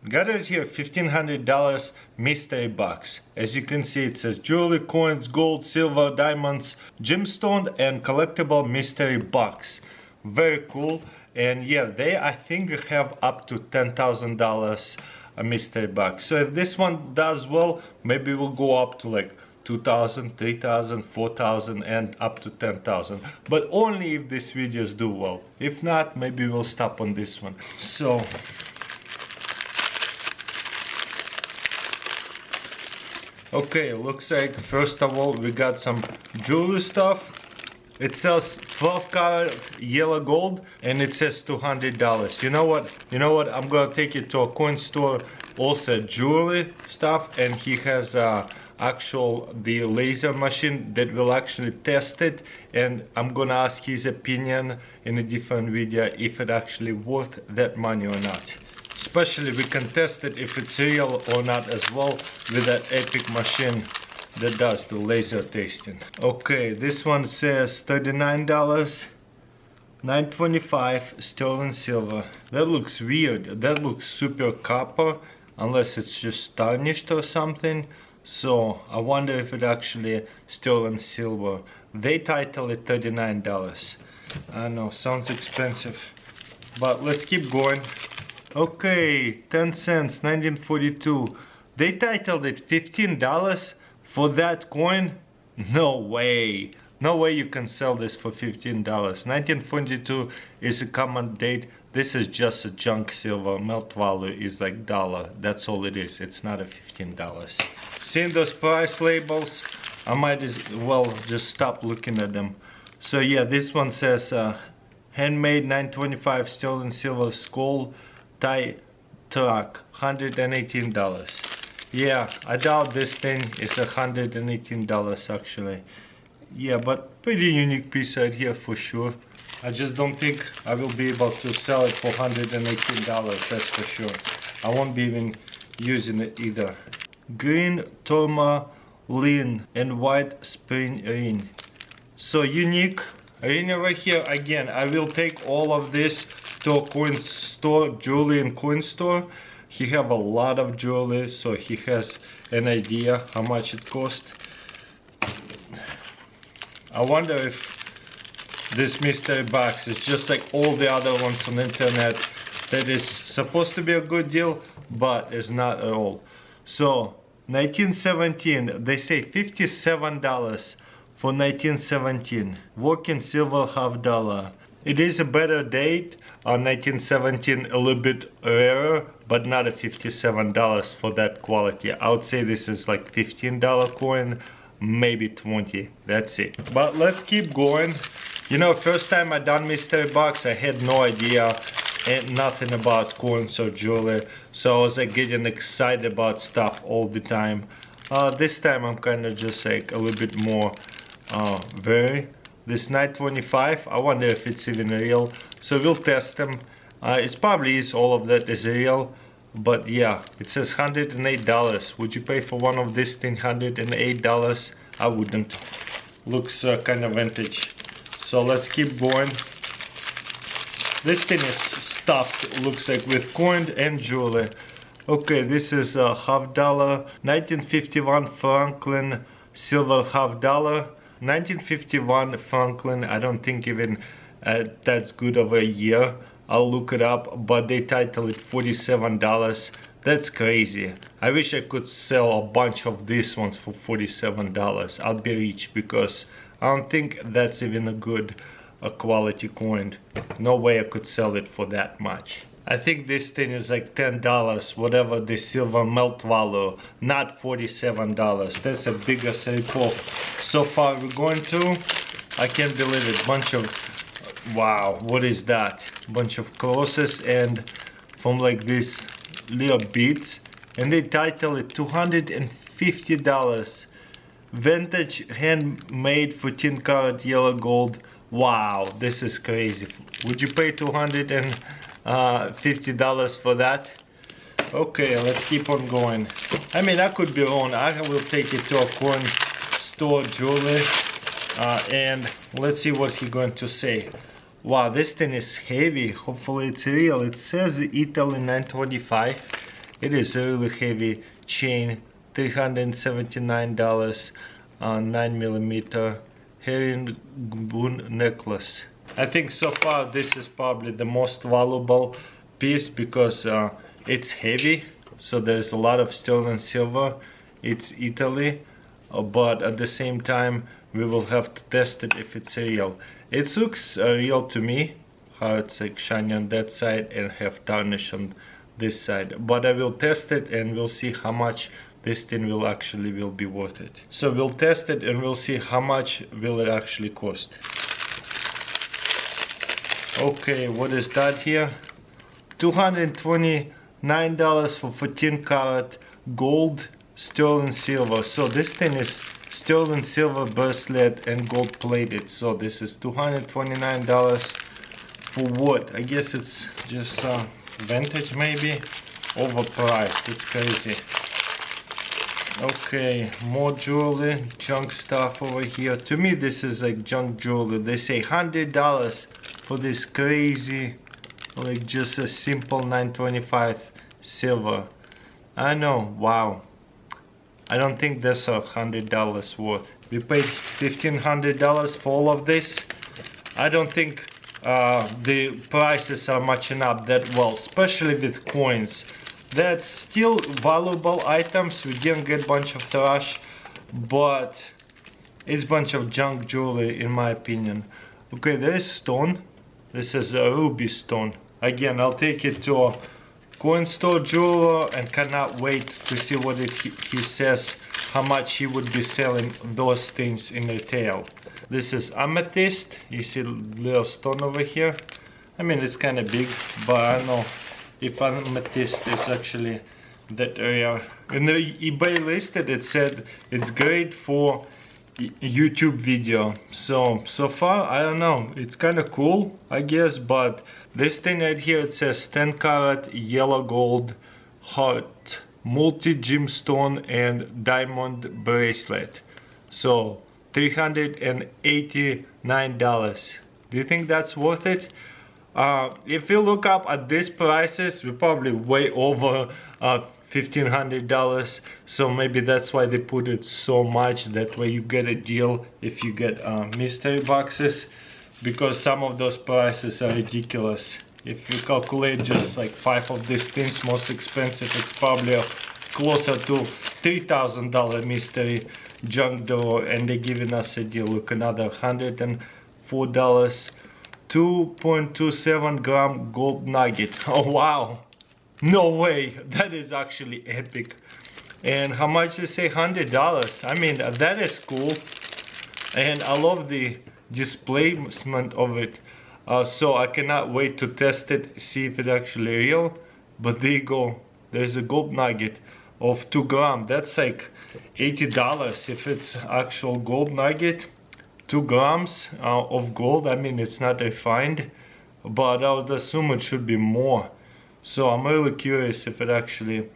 Got it here, $1,500 mystery box. As you can see, it says jewelry, coins, gold, silver, diamonds, gemstone, and collectible mystery box. Very cool. And yeah, they I think have up to $10,000 a mystery box. So if this one does well, maybe we'll go up to like 2,000, 3,000, 4,000 and up to 10,000. But only if these videos do well. If not, maybe we'll stop on this one. So okay, looks like first of all we got some jewelry stuff. It sells 12 karat yellow gold and it says $200. You know what? I'm gonna take it to a coin store, also jewelry stuff, and he has the laser machine that will actually test it, and I'm gonna ask his opinion in a different video if it actually worth that money or not. Especially we can test it if it's real or not as well with that epic machine that does the laser testing. Okay, this one says $39, $9.25 sterling silver. That looks weird. That looks super copper, unless it's just tarnished or something. So I wonder if it actually sterling silver. They title it $39. I know, sounds expensive, but let's keep going. Okay, 10 cents, 1942. They titled it $15 for that coin? No way. No way you can sell this for $15. 1942 is a common date. This is just a junk silver. Melt value is like $1. That's all it is. It's not a $15. Seeing those price labels, I might as well just stop looking at them. So yeah, this one says handmade 925 sterling silver skull tie track, $118. Yeah, I doubt this thing is $118 actually. Yeah, but pretty unique piece right here for sure. I just don't think I will be able to sell it for $118, that's for sure. I won't be even using it either. Green tourmaline and white spring ring. So unique ring over here. Again, I will take all of this to a coin store, jewelry and coin store. He have a lot of jewelry, so he has an idea how much it costs. I wonder if this mystery box is just like all the other ones on the internet that is supposed to be a good deal, but is not at all. So 1917, they say $57 for 1917. Working silver $50. It is a better date. 1917 a little bit rarer, but not a $57 for that quality. I would say this is like $15 coin, maybe 20. That's it. But let's keep going. You know, first time I done mystery box, I had no idea and nothing about coins or jewelry, so I was like getting excited about stuff all the time. This time I'm kind of just like a little bit more very. This 925, I wonder if it's even real. So we'll test them. It probably is, all of that is real. But yeah, it says $108. Would you pay for one of these things $108? I wouldn't. Looks kind of vintage. So let's keep going. This thing is stuffed, looks like, with coin and jewelry. Okay, this is $50. 1951 Franklin silver $50. 1951 Franklin, I don't think even that's good of a year. I'll look it up, but they title it $47. That's crazy. I wish I could sell a bunch of these ones for $47. I'd be rich, because I don't think that's even a good quality coin. No way I could sell it for that much. I think this thing is like $10, whatever the silver melt value, not $47. That's the biggest ripoff so far we're going to. I can't believe it. Bunch of, wow, what is that? Bunch of crosses and from like this little beads, and they title it $250. Vintage handmade 14 karat yellow gold. Wow, this is crazy. Would you pay $250 for that? Okay, let's keep on going. I mean, I could be wrong. I will take it to a coin store jewelry and let's see what he's going to say. Wow, this thing is heavy. Hopefully it's real. It says Italy 925 It is a really heavy chain, $379, 9mm herringbone necklace. I think so far this is probably the most valuable piece because it's heavy, so there's a lot of sterling silver. It's Italy, but at the same time we will have to test it if it's real. It looks real to me, how it's like shiny on that side and have tarnish on this side, but I will test it and we'll see how much this thing will be worth it. So we'll test it and we'll see how much will it actually cost. Okay, what is that here? $229 for 14 karat gold sterling silver. So this thing is sterling silver bracelet and gold plated. So this is $229 for what? I guess it's just vintage, maybe overpriced. It's crazy. Okay, more jewelry, junk stuff over here. To me this is like junk jewelry. They say $100 for this crazy, like just a simple 925 silver. I know, wow. I don't think that's $100 worth. We paid $1,500 for all of this. I don't think the prices are matching up that well, especially with coins. That's still valuable items. We didn't get a bunch of trash, but it's a bunch of junk jewelry in my opinion. Okay, there is stone. This is a ruby stone. Again, I'll take it to a coin store jeweler and cannot wait to see what he says, how much he would be selling those things in retail. This is amethyst. You see a little stone over here. I mean, it's kind of big, but I don't know if amethyst is actually that rare. In the eBay listed, it said it's great for YouTube video. So far, I don't know. It's kind of cool, I guess, but this thing right here, it says 10 karat yellow gold heart, multi gemstone and diamond bracelet. So $389. Do you think that's worth it? If you look up at these prices, we're probably way over $1,500. So maybe that's why they put it so much. That way you get a deal if you get mystery boxes, because some of those prices are ridiculous. If you calculate just like 5 of these things, most expensive, it's probably closer to $3,000 mystery junk door, and they're giving us a deal. Look, another $104. 2.27 gram gold nugget. Oh wow, no way, that is actually epic. And how much you say? $100. I mean, that is cool, and I love the displacement of it. So I cannot wait to test it, see if it's actually real. But there you go, there's a gold nugget of 2 grams. That's like $80 if it's actual gold nugget. 2 grams of gold. I mean, it's not refined, but I would assume it should be more. So I'm really curious if it actually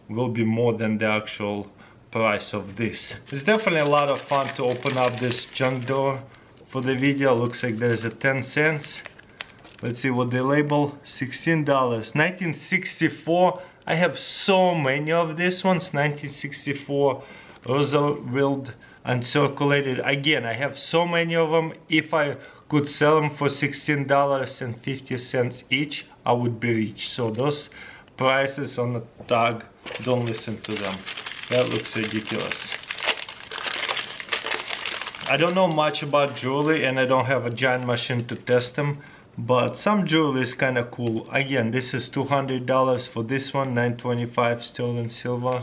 will be more than the actual price of this. It's definitely a lot of fun to open up this junk door for the video. Looks like there's a 10 cents. Let's see what they label. $16. 1964. I have so many of these ones. 1964 Roosevelt uncirculated. Again, I have so many of them. If I could sell them for $16.50 each, I would be rich. So those prices on the tag, don't listen to them. That looks ridiculous. I don't know much about jewelry, and I don't have a giant machine to test them, but some jewelry is kind of cool. Again, this is $200 for this one, 925 sterling silver.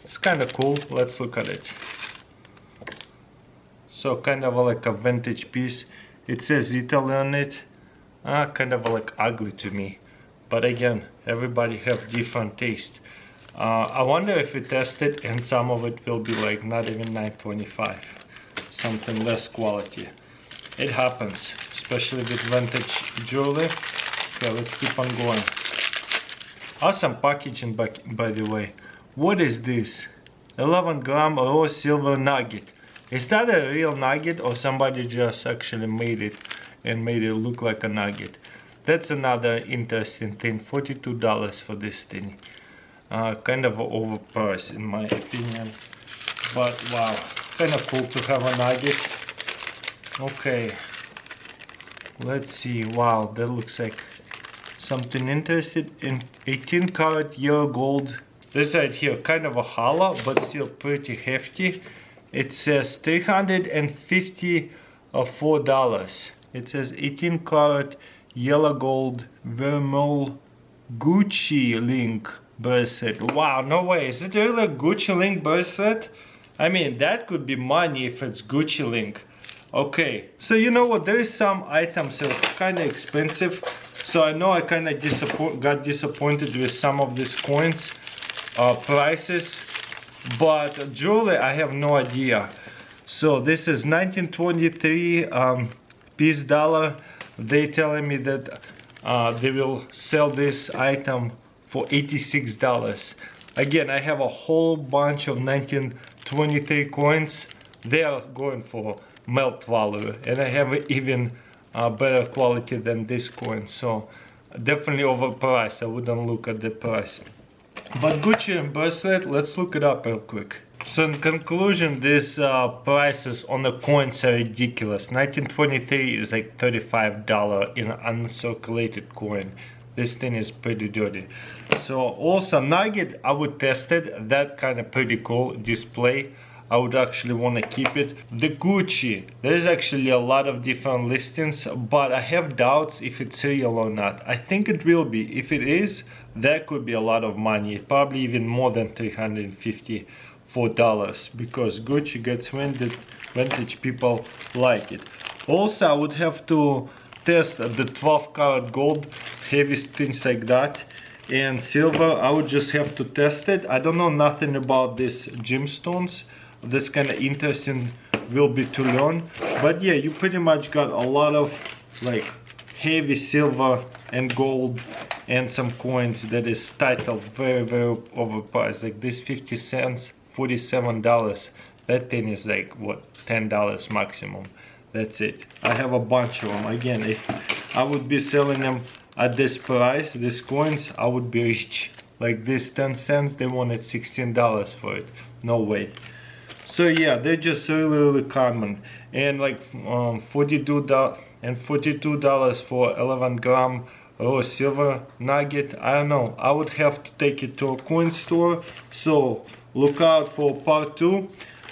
It's kind of cool. Let's look at it. So kind of like a vintage piece. It says Italy on it. Kind of like ugly to me. But again, everybody have different taste. I wonder if we test it and some of it will be like not even 925. Something less quality. It happens, especially with vintage jewelry. Okay, let's keep on going. Awesome packaging, by the way. What is this? 11 gram raw silver nugget. Is that a real nugget or somebody just actually made it and made it look like a nugget? that's another interesting thing. $42 for this thing. Kind of overpriced in my opinion, but wow, kind of cool to have a nugget. Okay, let's see. Wow, that looks like something interesting. In 18 karat yellow gold. This right here, kind of a hollow, but still pretty hefty. It says $354. It says 18 karat yellow gold vermeil Gucci link bracelet. Wow, no way. Is it really a Gucci link bracelet? I mean, that could be money if it's Gucci link. Okay, so you know what? There is some items that are kind of expensive. So I know I kind of got disappointed with some of these coins prices. But jewelry, I have no idea. So this is 1923 piece dollar. They telling me that they will sell this item for $86. Again, I have a whole bunch of 1923 coins. They are going for melt value, and I have even better quality than this coin. So definitely overpriced. I wouldn't look at the price. But Gucci bracelet, let's look it up real quick. So in conclusion, these prices on the coins are ridiculous. 1923 is like $35 in an uncirculated coin. This thing is pretty dirty. So also nugget, I would test it. That kind of pretty cool display. I would actually want to keep it. The Gucci, there's actually a lot of different listings, but I have doubts if it's real or not. I think it will be. If it is, that could be a lot of money, probably even more than $354, because Gucci gets vintage, people like it. Also, I would have to test the 12 karat gold, heavy things like that, and silver. I would just have to test it. I don't know nothing about these gemstones. This kind of interesting will be to learn. But yeah, you pretty much got a lot of like heavy silver and gold and some coins that is titled very overpriced. Like this 50 cents, $47. That thing is like what, $10 maximum. That's it. I have a bunch of them. Again, if I would be selling them at this price, these coins, I would be rich. Like this 10 cents, they wanted $16 for it. No way. So yeah, they're just really common. And like $42 for 11 gram raw silver nugget. I don't know. I would have to take it to a coin store. So look out for part 2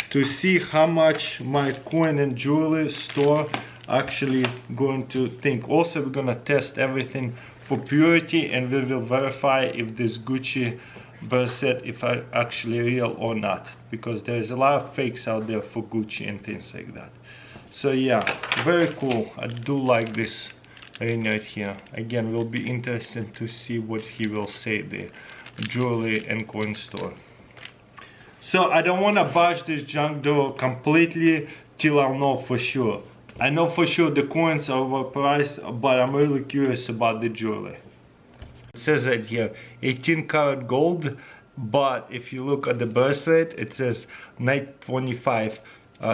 to see how much my coin and jewelry store actually going to think. Also, we're gonna test everything for purity, and we will verify if this Gucci bracelet if are actually real or not, because there's a lot of fakes out there for Gucci and things like that. So yeah, very cool. I do like this ring right here. Again, will be interesting to see what he will say, the jewelry and coin store. So I don't want to bash this junk drawer completely till I'll know for sure. I know for sure the coins are overpriced, but I'm really curious about the jewelry. It says right here 18 karat gold, but if you look at the bracelet, it says 925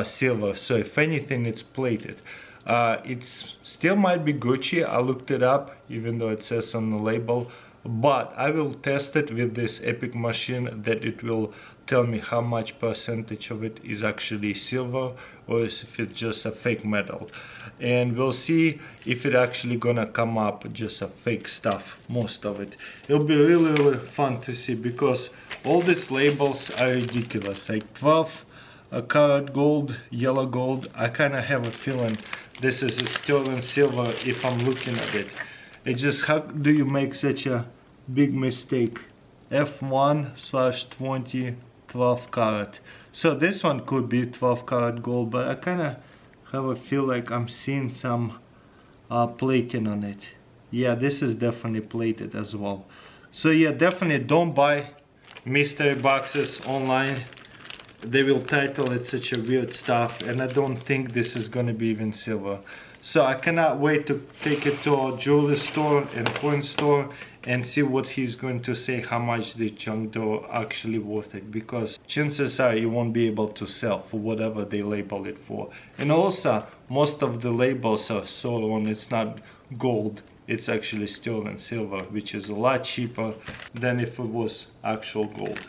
silver. So if anything, it's plated. It's still might be Gucci. I looked it up, even though it says on the label. But I will test it with this Epic machine, that it will tell me how much percentage of it is actually silver or if it's just a fake metal. And we'll see if it actually gonna come up just a fake stuff, most of it. It'll be really fun to see, because all these labels are ridiculous. Like 12 karat gold, yellow gold. I kind of have a feeling this is a sterling silver if I'm looking at it. It's just, how do you make such a big mistake? F1/20 12 karat. So this one could be 12 karat gold, but I kind of have a feel like I'm seeing some plating on it. Yeah, this is definitely plated as well. So yeah, definitely don't buy mystery boxes online. They will title it such a weird stuff, and I don't think this is gonna be even silver. So I cannot wait to take it to a jewelry store and coin store and see what he's going to say, how much the junk drawer actually worth it, because chances are you won't be able to sell for whatever they label it for. And also, most of the labels are so on, it's not gold, it's actually sterling silver, which is a lot cheaper than if it was actual gold.